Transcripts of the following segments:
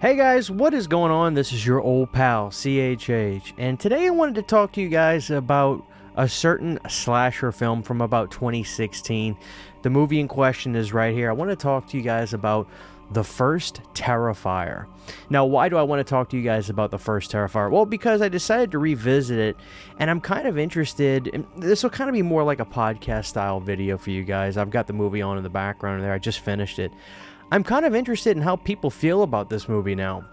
Hey guys, what is going on? This is your old pal, CHH, and today I wanted to talk to you guys about a certain slasher film from about 2016. The movie in question is right here. I want to talk to you guys about the first Terrifier. Now, why do I want to talk to you guys about the first Terrifier? Well, because I decided to revisit it, and I'm kind of interested, and this will kind of be more like a podcast style video for you guys. I've got the movie on in the background there. I just finished it. I'm kind of interested in how people feel about this movie now.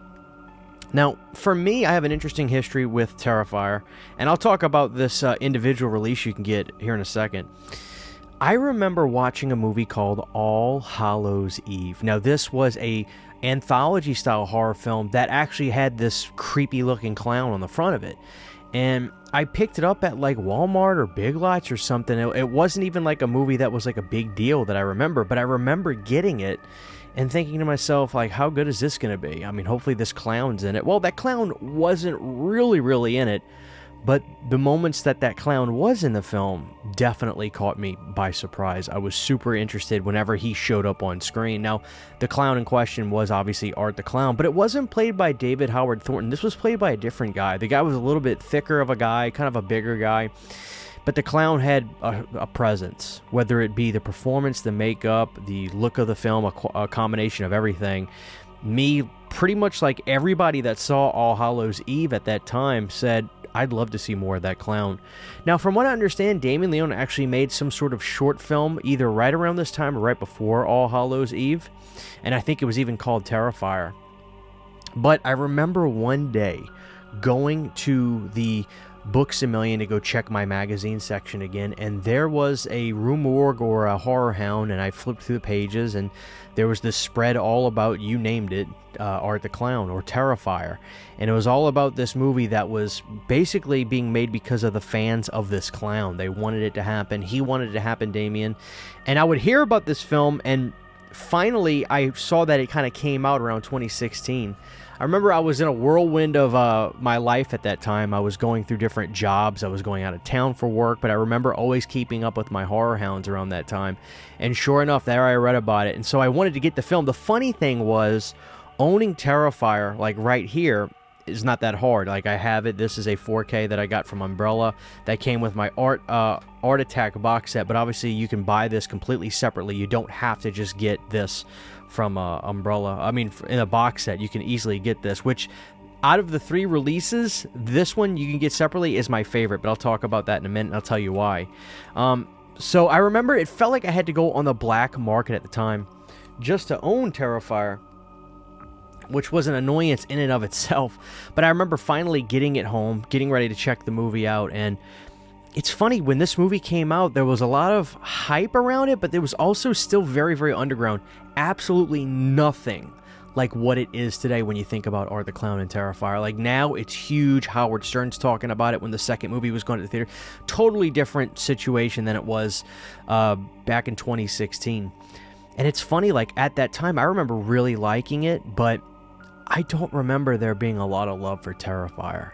Now, for me, I have an interesting history with Terrifier, and I'll talk about this individual release you can get here in a second. I remember watching a movie called All Hallows Eve. Now, this was a anthology-style horror film that actually had this creepy-looking clown on the front of it. And I picked it up at like Walmart or Big Lots or something. It wasn't even like a movie that was like a big deal that I remember, but I remember getting it and thinking to myself, like, how good is this going to be? I mean, hopefully this clown's in it. Well, that clown wasn't really in it, but the moments that clown was in the film definitely caught me by surprise. I was super interested whenever he showed up on screen. Now, the clown in question was obviously Art the Clown, but it wasn't played by David Howard Thornton. This was played by a different guy. The guy was a little bit thicker of a guy, kind of a bigger guy. But the clown had a presence, whether it be the performance, the makeup, the look of the film, a combination of everything. Me, pretty much like everybody that saw All Hallows Eve at that time, said, I'd love to see more of that clown. Now, from what I understand, Damien Leone actually made some sort of short film either right around this time or right before All Hallows Eve. And I think it was even called Terrifier. But I remember one day going to the Books A Million to go check my magazine section again, and there was a Rue Morgue or a Horror Hound, and I flipped through the pages, and there was this spread all about, you named it, Art the Clown, or Terrifier, and it was all about this movie that was basically being made because of the fans of this clown. They wanted it to happen. He wanted it to happen, Damien, and I would hear about this film, and finally I saw that it kind of came out around 2016. I remember I was in a whirlwind of my life at that time. I was going through different jobs. I was going out of town for work, but I remember always keeping up with my horror hounds around that time. And sure enough, there I read about it. And so I wanted to get the film. The funny thing was, owning Terrifier, like right here, is not that hard. Like, I have it. This is a 4K that I got from Umbrella that came with my Art Attack box set, but obviously you can buy this completely separately. You don't have to just get this from Umbrella. I mean, in a box set, you can easily get this, which out of the three releases, this one you can get separately is my favorite, but I'll talk about that in a minute, and I'll tell you why. So I remember it felt like I had to go on the black market at the time just to own Terrifier, which was an annoyance in and of itself. But I remember finally getting it home, getting ready to check the movie out, and it's funny, when this movie came out, there was a lot of hype around it, but there was also still very underground. Absolutely nothing like what it is today when you think about Art the Clown and Terrifier. Like, now it's huge. Howard Stern's talking about it when the second movie was going to the theater. Totally different situation than it was back in 2016. And it's funny, like, at that time, I remember really liking it, but I don't remember there being a lot of love for Terrifier.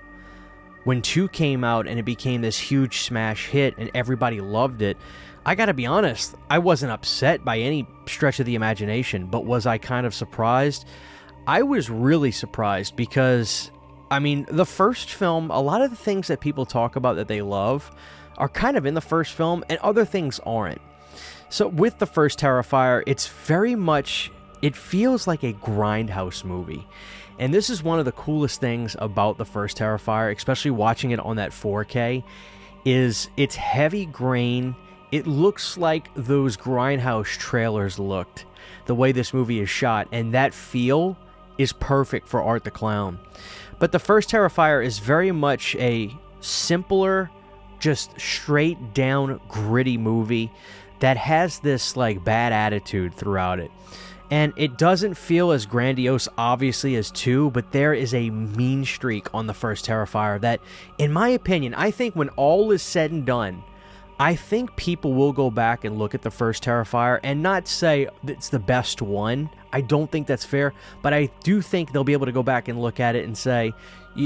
When 2 came out and it became this huge smash hit and everybody loved it, I gotta be honest, I wasn't upset by any stretch of the imagination, but was I kind of surprised? I was really surprised because, I mean, the first film, a lot of the things that people talk about that they love are kind of in the first film, and other things aren't. So with the first Terrifier, it's very much, it feels like a Grindhouse movie. And this is one of the coolest things about the first Terrifier, especially watching it on that 4K, is it's heavy grain. It looks like those Grindhouse trailers looked, the way this movie is shot, and that feel is perfect for Art the Clown. But the first Terrifier is very much a simpler, just straight down gritty movie that has this like bad attitude throughout it. And it doesn't feel as grandiose, obviously, as 2, but there is a mean streak on the first Terrifier that, in my opinion, I think when all is said and done, I think people will go back and look at the first Terrifier and not say it's the best one. I don't think that's fair, but I do think they'll be able to go back and look at it and say,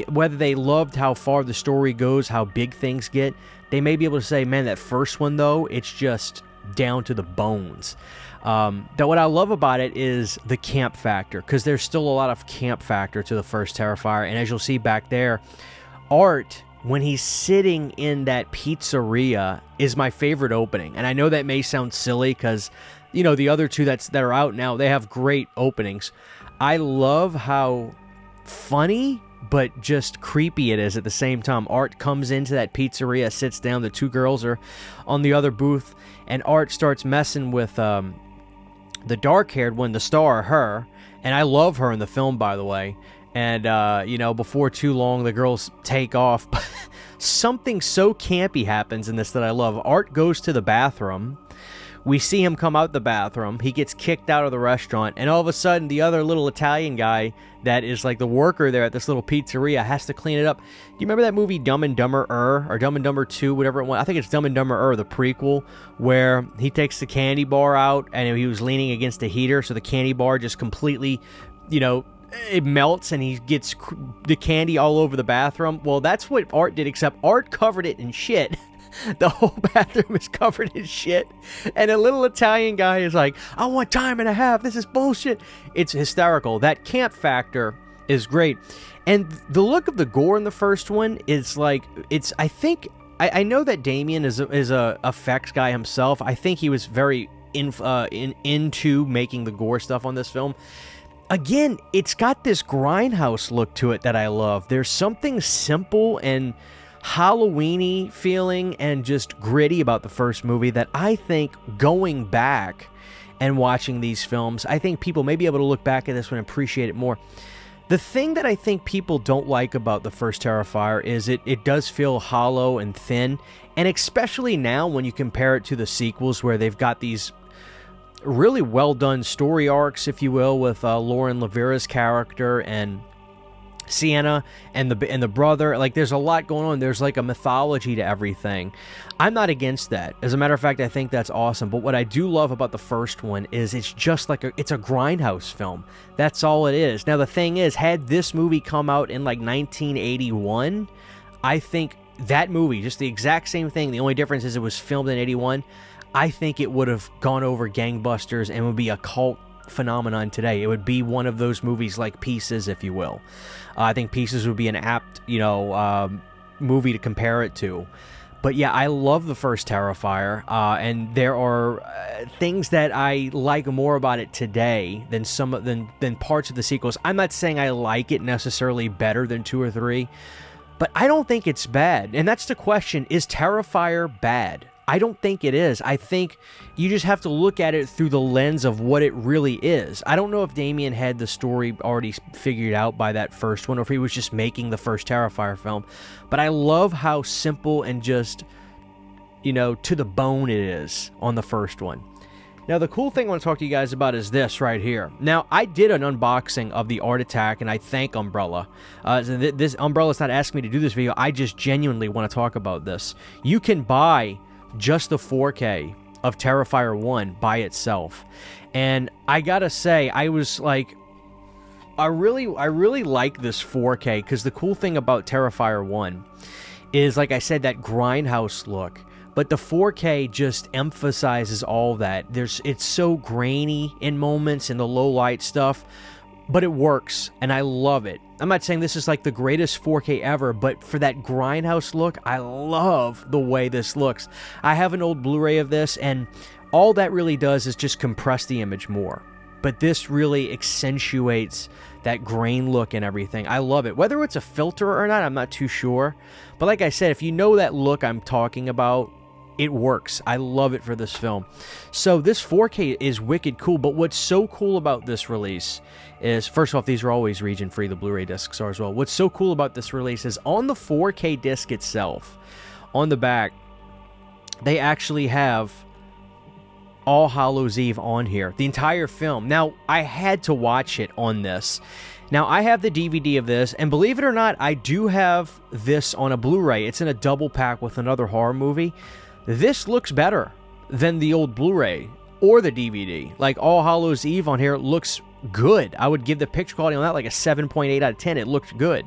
whether they loved how far the story goes, how big things get, they may be able to say, man, that first one, though, it's just down to the bones. That what I love about it is the camp factor, because there's still a lot of camp factor to the first Terrifier. And as you'll see back there, Art, when he's sitting in that pizzeria, is my favorite opening. And I know that may sound silly because, you know, the other two that are out now, they have great openings. I love how funny but just creepy it is at the same time. Art comes into that pizzeria, sits down, the two girls are on the other booth, and Art starts messing with the dark-haired one, the star, her, and I love her in the film, by the way. And, you know, before too long, the girls take off. Something so campy happens in this that I love. Art goes to the bathroom. We see him come out the bathroom. He gets kicked out of the restaurant. And all of a sudden, the other little Italian guy that is like the worker there at this little pizzeria has to clean it up. Do you remember that movie Dumb and Dumber or Dumb and Dumber 2, whatever it was? I think it's Dumb and Dumber the prequel, where he takes the candy bar out and he was leaning against the heater, so the candy bar just completely, you know, it melts and he gets the candy all over the bathroom. Well, that's what Art did, except Art covered it in shit. The whole bathroom is covered in shit. And a little Italian guy is like, I want time and a half. This is bullshit. It's hysterical. That camp factor is great. And the look of the gore in the first one is like, it's, I think, I know that Damien is a effects guy himself. I think he was very into making the gore stuff on this film. Again, it's got this Grindhouse look to it that I love. There's something simple and Halloween-y feeling and just gritty about the first movie that I think going back and watching these films, I think people may be able to look back at this one and appreciate it more. The thing that I think people don't like about the first Terrifier is it does feel hollow and thin, and especially now when you compare it to the sequels where they've got these really well done story arcs, if you will, with Lauren Lavera's character and Sienna and the brother. Like, there's a lot going on. There's like a mythology to everything. I'm not against that. As a matter of fact, I think that's awesome. But what I do love about the first one is it's just like it's a Grindhouse film. That's all it is. Now, the thing is, had this movie come out in like 1981, I think that movie, just the exact same thing, the only difference is it was filmed in 81, I think it would have gone over gangbusters and would be a cult phenomenon today. It would be one of those movies like Pieces, if you will. I think Pieces would be an apt, you know, movie to compare it to. But yeah, I love the first Terrifier, and there are things that I like more about it today than parts of the sequels. I'm not saying I like it necessarily better than 2 or 3, but I don't think it's bad. And that's the question: is Terrifier bad? I don't think it is. I think you just have to look at it through the lens of what it really is. I don't know if Damien had the story already figured out by that first one, or if he was just making the first Terrifier film. But I love how simple and just, you know, to the bone it is on the first one. Now, the cool thing I want to talk to you guys about is this right here. Now, I did an unboxing of the Art Attack, and I thank Umbrella. This Umbrella's not asking me to do this video. I just genuinely want to talk about this. You can buy just the 4K of Terrifier 1 by itself. And I gotta say, I was like, I really like this 4K, because the cool thing about Terrifier 1 is, like I said, that Grindhouse look. But the 4K just emphasizes all that. It's so grainy in moments and the low light stuff, but it works, and I love it. I'm not saying this is like the greatest 4K ever, but for that Grindhouse look, I love the way this looks. I have an old Blu-ray of this, and all that really does is just compress the image more. But this really accentuates that grain look and everything. I love it. Whether it's a filter or not, I'm not too sure. But like I said, if you know that look I'm talking about, it works. I love it for this film. So this 4K is wicked cool, but what's so cool about this release is, first off, these are always region-free, the Blu-ray discs are as well. What's so cool about this release is on the 4K disc itself, on the back, they actually have All Hallows Eve on here, the entire film. Now, I had to watch it on this. Now, I have the DVD of this, and believe it or not, I do have this on a Blu-ray. It's in a double pack with another horror movie. This looks better than the old Blu-ray or the DVD. Like, All Hallows Eve on here looks good. I would give the picture quality on that like a 7.8 out of 10. It looked good.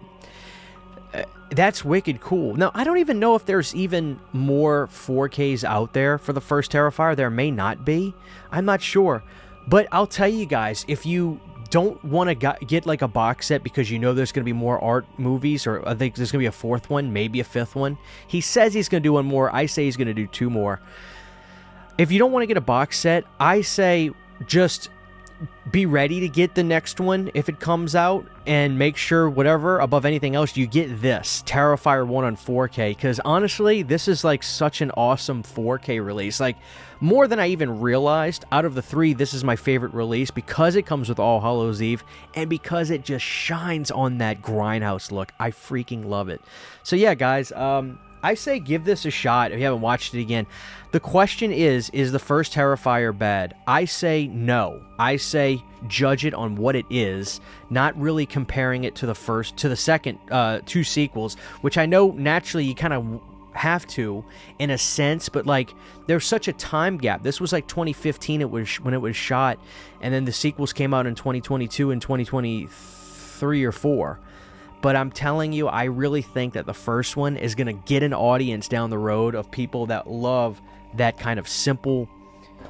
that's wicked cool. Now, I don't even know if there's even more 4Ks out there for the first Terrifier. There may not be. I'm not sure. But I'll tell you guys, if you don't want to get like a box set because you know there's going to be more art movies, or I think there's going to be a fourth one, maybe a fifth one. He says he's going to do one more. I say he's going to do two more. If you don't want to get a box set, I say just be ready to get the next one if it comes out, and make sure, whatever, above anything else, you get this Terrifier 1 on 4K, because honestly, this is like such an awesome 4K release. Like, more than I even realized. Out of the three, this is my favorite release because it comes with All Hallows Eve, and because it just shines on that Grindhouse look. I freaking love it. So yeah, guys, I say give this a shot if you haven't watched it again. The question is the first Terrifier bad? I say no. I say judge it on what it is, not really comparing it to the second two sequels, which I know naturally you kind of have to in a sense, but like there's such a time gap. This was like 2015 when it was shot, and then the sequels came out in 2022 and 2023 or 4. But I'm telling you, I really think that the first one is going to get an audience down the road of people that love that kind of simple,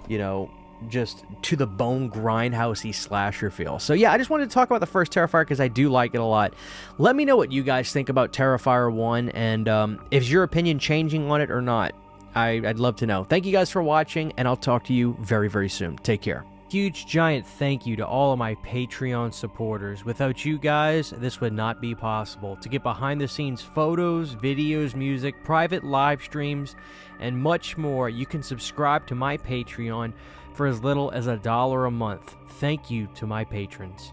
you know, just to-the-bone grindhousey slasher feel. So yeah, I just wanted to talk about the first Terrifier because I do like it a lot. Let me know what you guys think about Terrifier 1, and is your opinion changing on it or not? I'd love to know. Thank you guys for watching, and I'll talk to you very, very soon. Take care. Huge giant thank you to all of my Patreon supporters. Without you guys, this would not be possible. To get behind the scenes photos, videos, music, private live streams, and much more, you can subscribe to my Patreon for as little as $1 a month. Thank you to my patrons.